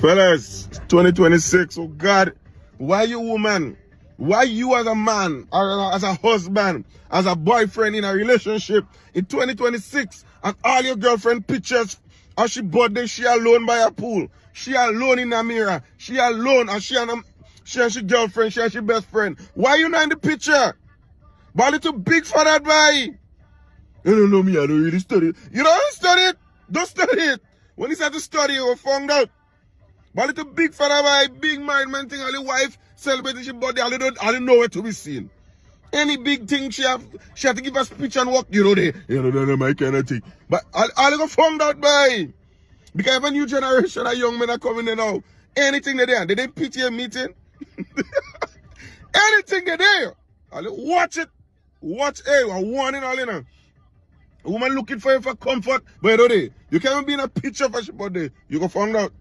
Fellas, 2026, oh God, why you woman? Why you as a man, or as a husband, as a boyfriend in a relationship in 2026 and all your girlfriend pictures as she birthday, she alone by a pool, she alone in a mirror, she alone and she and she girlfriend, she and she best friend. Why you not in the picture? But a little big for that boy. You don't know me, I don't really study it. You don't study it? Don't study it. When he said to study, you found out. But a little big for that boy, big mind man thing, and the wife celebrating she birthday, I don't know where to be seen. Any big thing she have to give a speech and walk, you know my kind of thing. But I go found out by. Because if a new generation of young men are coming in now, anything they there, they didn't pity a meeting. Anything they there, watch it. Watch, hey, I'm warning all in. A woman looking for you for comfort, but you can't be in a picture for she birthday. You go find out.